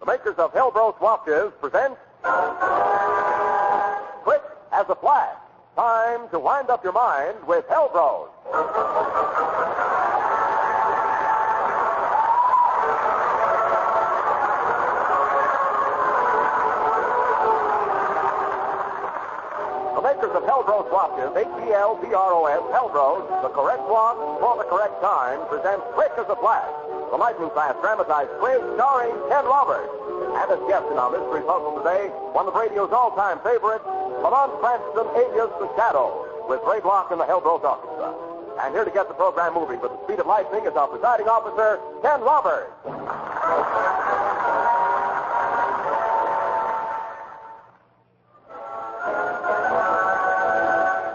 The makers of Hellbros watches present Quick as a Flash. Time to wind up your mind with Hellbros. The makers of Hellbros watches, H-E-L-B-R-O-S, Hellbros, the correct watch for the correct time, present Quick as a Flash, the lightning fast dramatized quiz starring Ken Roberts. And as guest in our mystery puzzle today, one of radio's all-time favorites, Lamont Cranston, alias The Shadow, with Ray Block and the Hellbros Orchestra. And here to get the program moving with the speed of lightning is our presiding officer, Ken Roberts.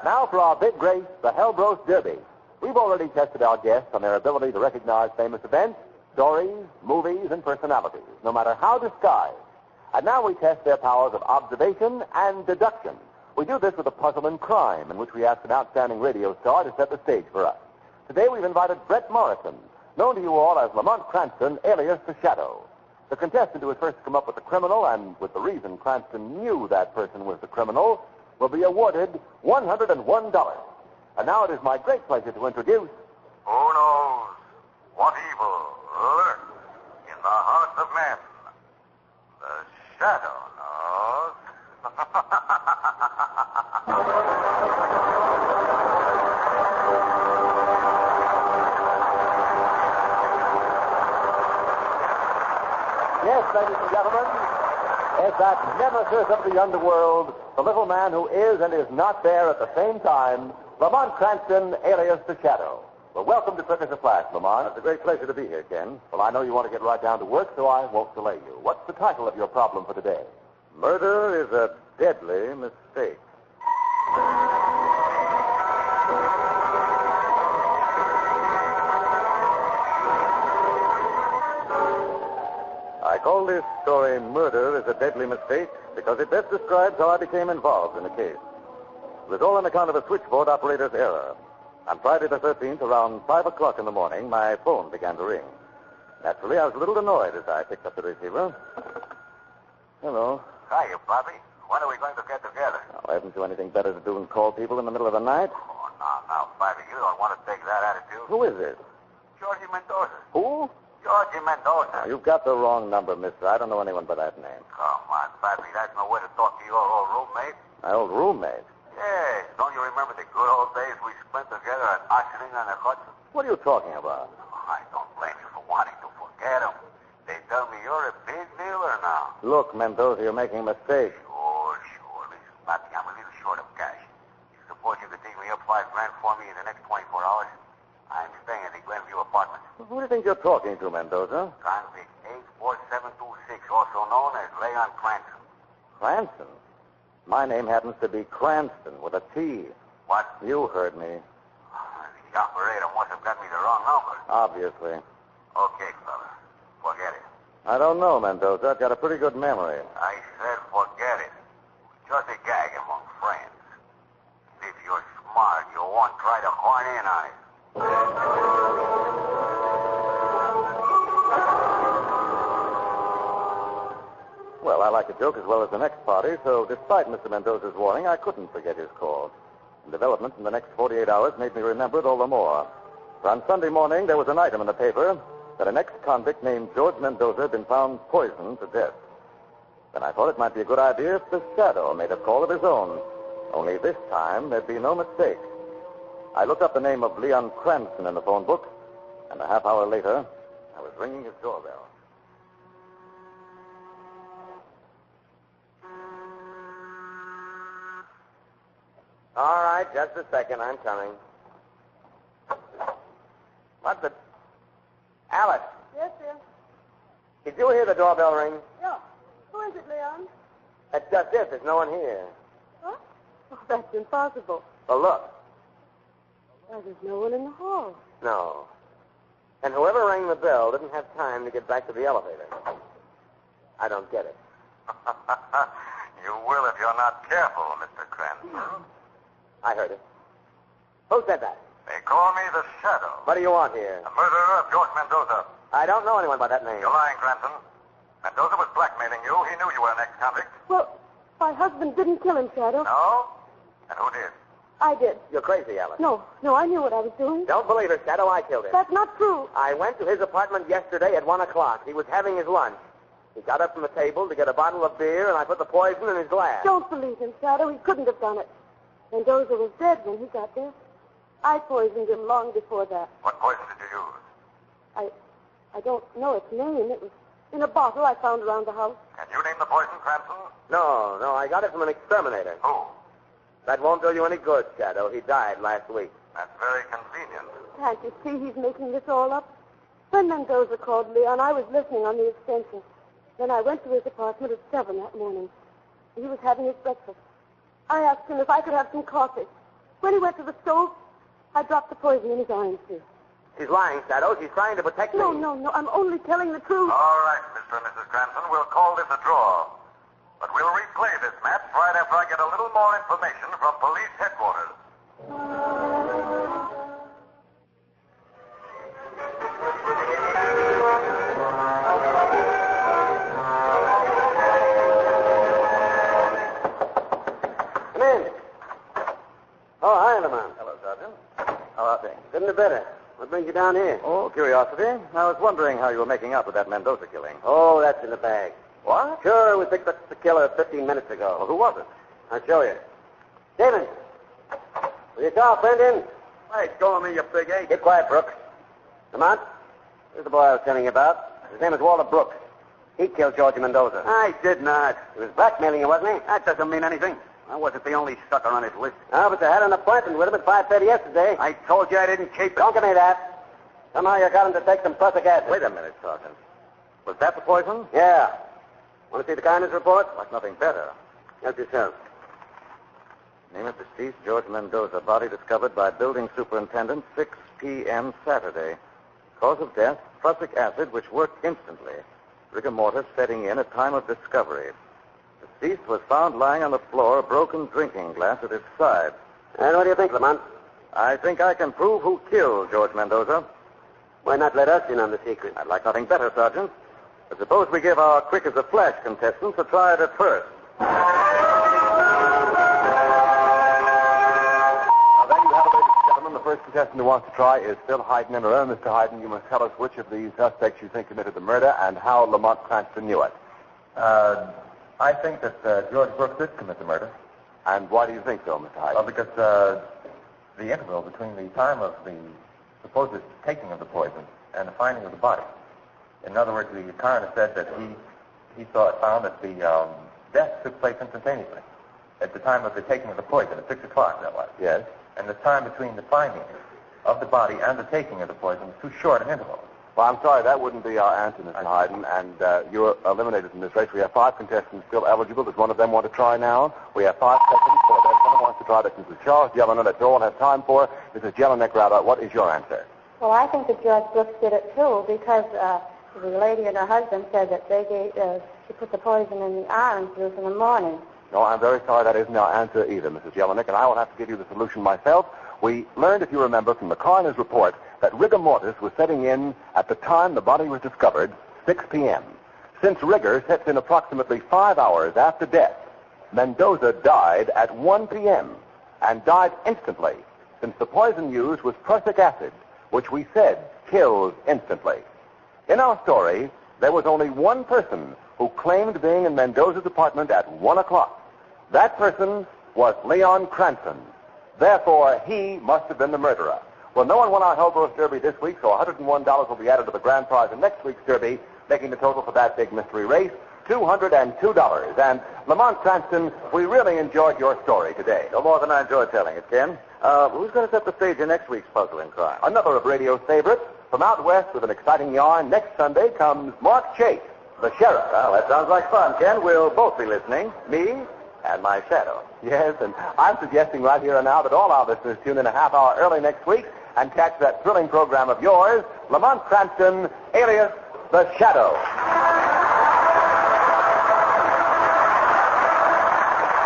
Now for our big race, the Hellbros Derby. We've already tested our guests on their ability to recognize famous events, stories, movies, and personalities, no matter how disguised. And now we test their powers of observation and deduction. We do this with a puzzle in crime, in which we ask an outstanding radio star to set the stage for us. Today we've invited Brett Morrison, known to you all as Lamont Cranston, alias The Shadow. The contestant who was first to come up with the criminal, and with the reason Cranston knew that person was the criminal, will be awarded $101. And now it is my great pleasure to introduce... Who knows what evil lurks in the hearts of men? The Shadow knows. Yes, ladies and gentlemen, is that nemesis of the underworld, the little man who is and is not there at the same time, Lamont Cranston, alias The Shadow. Well, welcome to Quick as a Flash, Lamont. It's a great pleasure to be here, Ken. Well, I know you want to get right down to work, so I won't delay you. What's the title of your problem for today? Murder is a deadly mistake. I call this story Murder is a Deadly Mistake because it best describes how I became involved in the case. It was all on account of a switchboard operator's error. On Friday the 13th, around 5 o'clock in the morning, my phone began to ring. Naturally, I was a little annoyed as I picked up the receiver. Hello. Hiya, Bobby. When are we going to get together? Oh, haven't you anything better to do than call people in the middle of the night? Oh, now, Bobby, you don't want to take that attitude. Who is this? Georgie Mendoza. Who? Georgie Mendoza. You've got the wrong number, mister. I don't know anyone by that name. Come on, Bobby. That's no way to talk to your old roommate. My old roommate? Yes. Don't you remember the good old days we spent together at Ossining on the Hudson? What are you talking about? I don't blame you for wanting to forget him. They tell me you're a big dealer now. Look, Mendoza, you're making a mistake. Sure. Listen, Bobby, I'm a little short of cash. You suppose you could dig me up $5 grand for me in the next 24 hours? I'm staying at the Glenview apartment. Who do you think you're talking to, Mendoza? Convict 84726, also known as Leon Cranston. Cranston? My name happens to be Cranston with a T. What? You heard me. The operator must have got me the wrong number. Obviously. Okay, fella. Forget it. I don't know, Mendoza. I've got a pretty good memory. I said forget it. Just a gag among friends. If you're smart, you won't try to horn in on it. Well, I like a joke as well as the next party, so despite Mr. Mendoza's warning, I couldn't forget his call. And developments in the next 48 hours made me remember it all the more. For on Sunday morning, there was an item in the paper that an ex-convict named George Mendoza had been found poisoned to death. Then I thought it might be a good idea if the Shadow made a call of his own. Only this time, there'd be no mistake. I looked up the name of Leon Cranston in the phone book, and a half hour later, I was ringing his doorbell. All right, just a second. I'm coming. What the... Alice, Yes, dear. did you hear the doorbell ring? Yeah. Who is it, Leon? That's just it. There's no one here. What? Oh, that's impossible. Well, look. Why, there's no one in the hall. No. And whoever rang the bell didn't have time to get back to the elevator. I don't get it. You will if you're not careful, Mr. Cranston. I heard it. Who said that? They call me the Shadow. What do you want here? The murderer of George Mendoza. I don't know anyone by that name. You're lying, Cranston. Mendoza was he knew you were an ex-convict? Well, my husband didn't kill him, Shadow. No? And who did? I did. You're crazy, Alice. No, I knew what I was doing. Don't believe it, Shadow. I killed him. That's not true. I went to his apartment yesterday at 1 o'clock. He was having his lunch. He got up from the table to get a bottle of beer, and I put the poison in his glass. Don't believe him, Shadow. He couldn't have done it. Mendoza was dead when he got there. I poisoned him long before that. What poison did you use? I don't know its name. It was in a bottle I found around the house. Can you name the poison, Cranston? No, I got it from an exterminator. Who? That won't do you any good, Shadow. He died last week. That's very convenient. Can't you see he's making this all up? When Mendoza called Leon, I was listening on the extension. Then I went to his apartment at 7 that morning. He was having his breakfast. I asked him if I could have some coffee. When he went to the stove, I dropped the poison in his orange juice. She's lying, Shadow. She's trying to protect me. No. I'm only telling the truth. All right, Mr. and Mrs. Cranston. We'll call this a draw. But we'll replay this match right after I get a little more information from police headquarters. Come in. Oh, hi, Lamont. Hello, Sergeant. How are things? Couldn't have better. What brings you down here? Oh, curiosity. I was wondering how you were making out with that Mendoza killing. Oh, that's in the bag. What? Sure, we picked up the killer 15 minutes ago. Well, who was it? I'll show you. Stevens, will you call friend in? Hey, go on me, you big ape. Get quiet, Brooks. Lamont, here's the boy I was telling you about. His name is Walter Brooks. He killed George Mendoza. I did not. He was blackmailing you, wasn't he? That doesn't mean anything. I wasn't the only sucker on his list. Oh, but they had an appointment with him at 5:30 yesterday. I told you I didn't keep it. Don't give me that. Somehow you got him to take some prussic acid. Wait a minute, Sergeant. Was that the poison? Yeah. Want to see the kindness report? Like nothing better. Help yourself. Name of deceased, George Mendoza. Body discovered by building superintendent, 6 p.m. Saturday. Cause of death, prussic acid, which worked instantly. Rigor mortis setting in at time of discovery. Deceased was found lying on the floor, a broken drinking glass at his side. And what do you think, Lamont? I think I can prove who killed George Mendoza. Why not let us in on the secret? I'd like nothing better, Sergeant. But suppose we give our quick as a flash contestants a try at it first. Well, there you have it, ladies and gentlemen. The first contestant who wants to try is Phil Hayden. And remember, Mr. Hayden, you must tell us which of these suspects you think committed the murder and how Lamont Cranston knew it. I think that George Brooks did commit the murder. And why do you think so, Mr. Hayden? Well, because the interval between the time of the supposed taking of the poison and the finding of the body. In other words, the coroner said that he found that the death took place instantaneously at the time of the taking of the poison at 6 o'clock, that was. Yes. And the time between the finding of the body and the taking of the poison was too short an interval. Well, I'm sorry, that wouldn't be our answer, Mr. Hayden, and you're eliminated from this race. We have 5 contestants still eligible. Does one of them want to try now? We have 5 seconds. So if someone wants to try, this is Charles Jelinek. That's all I have time for. Mrs. Jelinek, rather, what is your answer? Well, I think that George Brooks did it, too, because the lady and her husband said that she put the poison in the orange juice in the morning. No, I'm very sorry, that isn't our answer either, Mrs. Jelinek, and I will have to give you the solution myself. We learned, if you remember, from the coroner's report that rigor mortis was setting in at the time the body was discovered, 6 p.m. Since rigor sets in approximately 5 hours after death, Mendoza died at 1 p.m. and died instantly, since the poison used was prussic acid, which we said kills instantly. In our story, there was only one person who claimed being in Mendoza's apartment at 1 o'clock. That person was Leon Cranston. Therefore, he must have been the murderer. Well, no one won our Hellbrose Derby this week, so $101 will be added to the grand prize in next week's Derby, making the total for that big mystery race $202. And Lamont Cranston, we really enjoyed your story today. No more than I enjoyed telling it, Ken. Who's going to set the stage in next week's Puzzle and Crime? Another of radio's favorites. From out west with an exciting yarn, next Sunday comes Mark Chase, the sheriff. Well, that sounds like fun, Ken. We'll both be listening. Me and my shadow. Yes, and I'm suggesting right here and now that all our listeners tune in a half hour early next week and catch that thrilling program of yours, Lamont Cranston, alias The Shadow.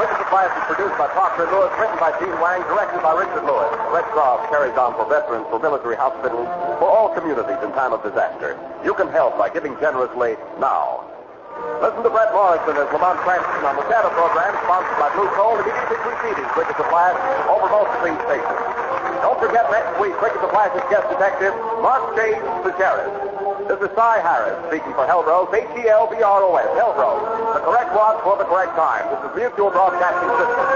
Richard Supplies is produced by Proctor Lewis, written by Gene Wang, directed by Richard Lewis. Red Cross carries on for veterans, for military hospitals, for all communities in time of disaster. You can help by giving generously now. Listen to Brett Morrison as Lamont Cranston on the Shadow program, sponsored by Blue Coal, immediately preceding Cricket the Flash over most of these stations. Don't forget next week, Cricket the Flash's guest detective, Mark James, the sheriff. This is Cy Harris speaking for Helbros, Helbros, the correct watch for the correct time. This is Mutual Broadcasting System.